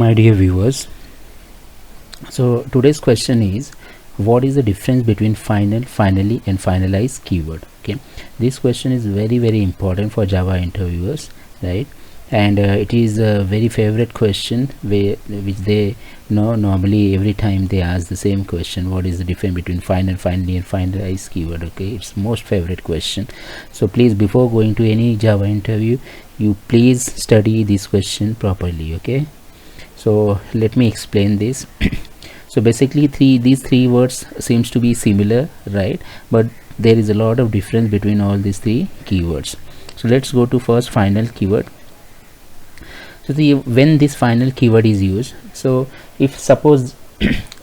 My dear viewers, so today's question is, what is the difference between final, finally and finalize keyword? Okay, this question is very important for Java interviewers, right? And it is a very favorite question which they know normally every time they ask the same question: what is the difference between final, finally and finalize keyword? Okay, it's most favorite question. So please, before going to any Java interview, you please study this question properly. Okay, so let me explain this. So basically these three words seems to be similar, right? But there is a lot of difference between all these three keywords. So let's go to first final keyword. So when this final keyword is used, so if suppose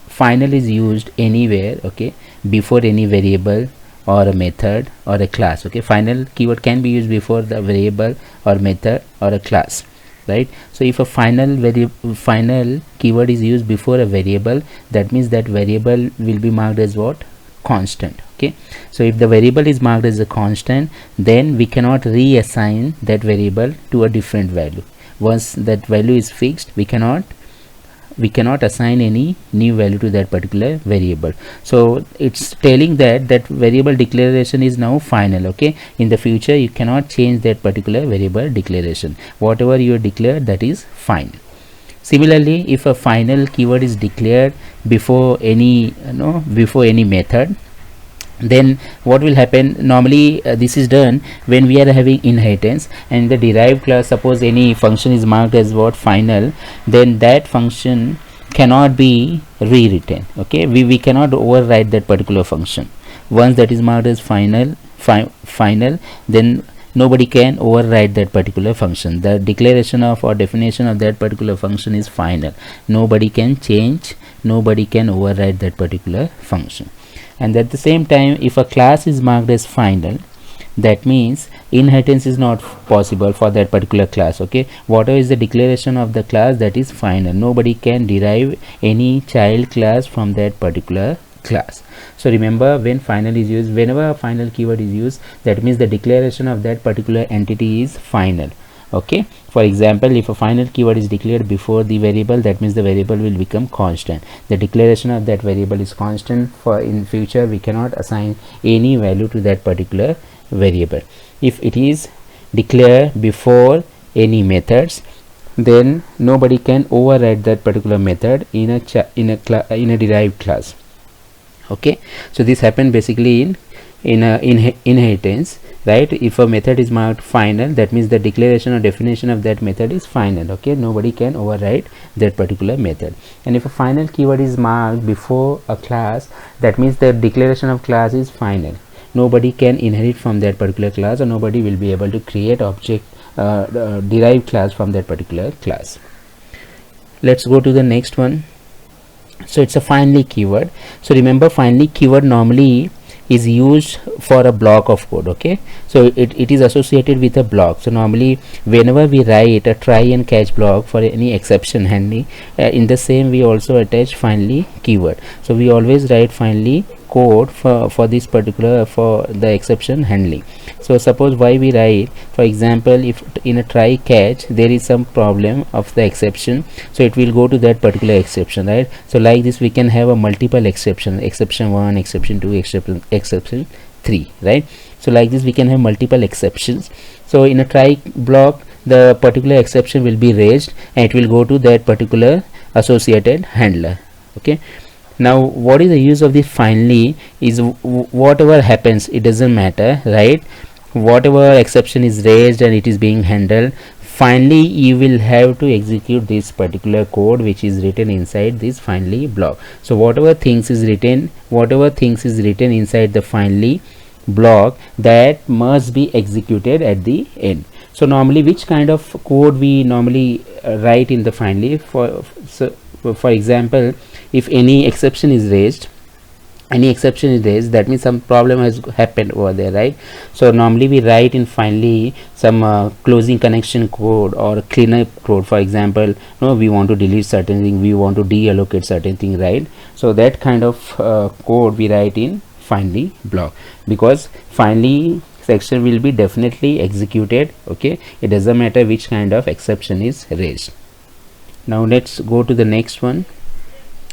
final is used anywhere, okay, before any variable or a method or a class, okay, final keyword can be used before the variable or method or a class, right? So if a final keyword is used before a variable, that means that variable will be marked as what? Constant. Okay, so if the variable is marked as a constant, then we cannot reassign that variable to a different value. Once that value is fixed, we cannot assign any new value to that particular variable. So it's telling that variable declaration is now final. Okay, in the future you cannot change that particular variable declaration. Whatever you declare, that is fine. Similarly, if a final keyword is declared before any method, then what will happen? Normally this is done when we are having inheritance, and the derived class, suppose any function is marked as what? Final, then that function cannot be rewritten. Okay, we cannot override that particular function. Once that is marked as final, then nobody can override that particular function. The declaration of or definition of that particular function is final. Nobody can change, nobody can override that particular function. And at the same time, if a class is marked as final, that means inheritance is not possible for that particular class. Okay, whatever is the declaration of the class, that is final. Nobody can derive any child class from that particular class. So remember, when final is used, whenever a final keyword is used, that means the declaration of that particular entity is final. Okay, for example, if a final keyword is declared before the variable, that means the variable will become constant. The declaration of that variable is constant. For in future we cannot assign any value to that particular variable. If it is declared before any methods, then nobody can override that particular method in a derived class. Okay, so this happened basically in inheritance, right? If a method is marked final, that means the declaration or definition of that method is final. Okay, nobody can override that particular method. And if a final keyword is marked before a class, that means the declaration of class is final. Nobody can inherit from that particular class, or nobody will be able to create object derived class from that particular class. Let's go to the next one. So it's a finally keyword. So remember, finally keyword normally is used for a block of code. Okay, so it is associated with a block. So normally whenever we write a try and catch block for any exception handling, in the same we also attach finally keyword. So we always write finally code for this particular, for the exception handling. So suppose why we write, for example, if in a try catch there is some problem of the exception, so it will go to that particular exception, right? So like this we can have a multiple exception 1, exception 2, exception 3, right? So like this we can have multiple exceptions. So in a try block, the particular exception will be raised and it will go to that particular associated handler. Okay, now what is the use of this finally is whatever happens, it doesn't matter, right? Whatever exception is raised and it is being handled, finally you will have to execute this particular code which is written inside this finally block. So whatever things is written inside the finally block, that must be executed at the end. So normally which kind of code we normally write in the finally? For example, if any exception is raised, that means some problem has happened over there, right? So normally we write in finally some closing connection code or cleanup code. For example, we want to delete certain thing, we want to deallocate certain thing, right? So that kind of code we write in finally block, because finally section will be definitely executed. Okay, it doesn't matter which kind of exception is raised. Now let's go to the next one,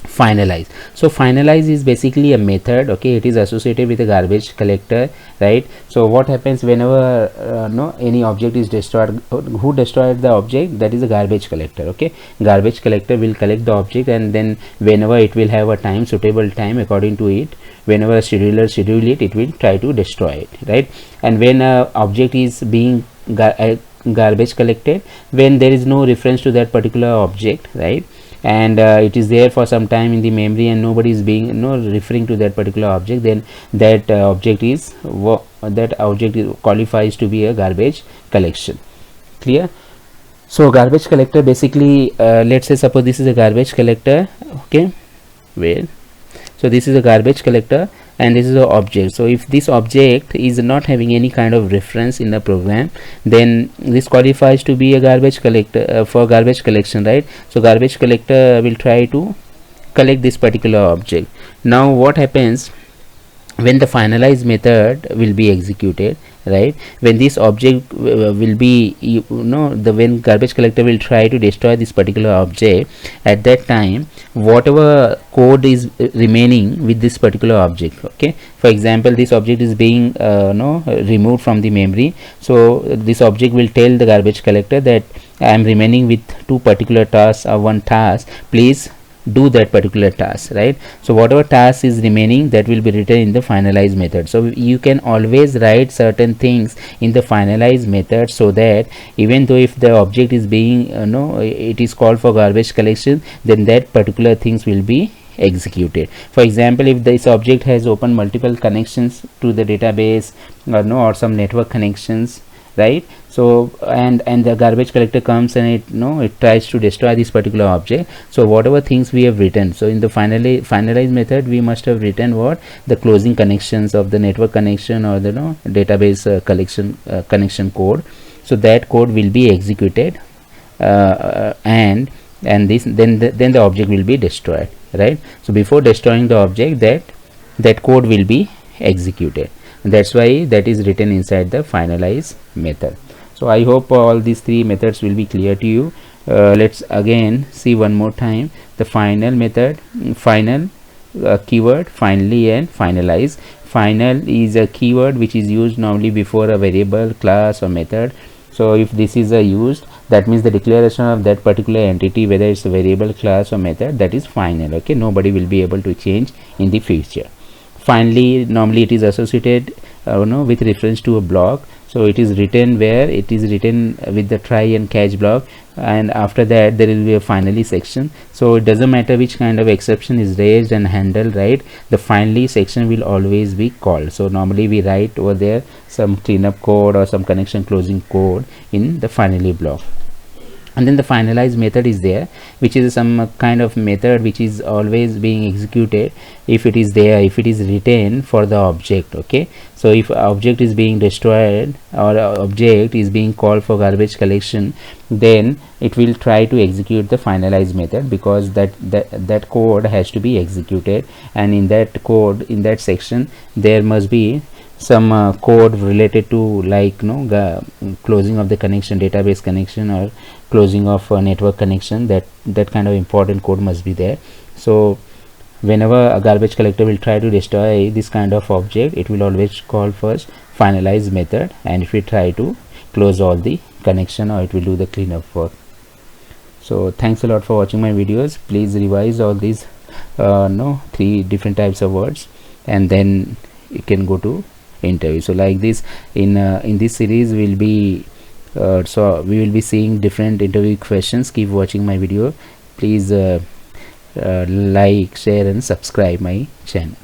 finalize. So finalize is basically a method, okay, it is associated with a garbage collector, right? So what happens whenever no any object is destroyed, who destroyed the object? That is a garbage collector, okay. Garbage collector will collect the object, and then whenever it will have a time, suitable time according to it, whenever scheduler schedule it, it will try to destroy it, right? And when a object is being garbage collected, when there is no reference to that particular object, right, and it is there for some time in the memory and nobody is being referring to that particular object, then that object is qualifies to be a garbage collection. Clear? So garbage collector basically, let's say suppose this is a garbage collector, okay, wait, so this is a garbage collector and this is an object. So if this object is not having any kind of reference in the program, then this qualifies to be a garbage collector for garbage collection, right? So garbage collector will try to collect this particular object. Now what happens when the finalize method will be executed, right? When this object will be, when garbage collector will try to destroy this particular object, at that time whatever code is remaining with this particular object, okay, for example this object is being removed from the memory, so this object will tell the garbage collector that I am remaining with two particular tasks or one task, please do that particular task, right? So whatever task is remaining, that will be written in the finalize method. So you can always write certain things in the finalize method, so that even though if the object is being it is called for garbage collection, then that particular things will be executed. For example, if this object has opened multiple connections to the database or some network connections, right? So and the garbage collector comes and it tries to destroy this particular object. So whatever things we have written, so in the finalize method we must have written what the closing connections of the network connection or the database connection code. So that code will be executed and this then the object will be destroyed, right? So before destroying the object, that code will be executed. That's why that is written inside the finalize method. So I hope all these three methods will be clear to you. Let's again see one more time the final method, final keyword, finally, and finalize. Final is a keyword which is used normally before a variable, class, or method. So if this is used, that means the declaration of that particular entity, whether it's a variable, class, or method, that is final, okay. Nobody will be able to change in the future. Finally, normally it is associated with reference to a block. So it is written where it is written with the try and catch block, and after that there will be a finally section. So it doesn't matter which kind of exception is raised and handled, right? The finally section will always be called. So normally we write over there some cleanup code or some connection closing code in the finally block. And then the finalize method is there, which is some kind of method which is always being executed if it is there, if it is written for the object, okay. So if object is being destroyed or object is being called for garbage collection, then it will try to execute the finalize method, because that code has to be executed, and in that code, in that section, there must be some code related to, like closing of the connection, database connection, or closing of a network connection. That kind of important code must be there. So whenever a garbage collector will try to destroy this kind of object, it will always call first finalize method, and if we try to close all the connection, or it will do the cleanup work. So thanks a lot for watching my videos. Please revise all these 3 different types of words, and then you can go to interview. So like this, in this series we'll be so we will be seeing different interview questions. Keep watching my video. Please like, share, and subscribe my channel.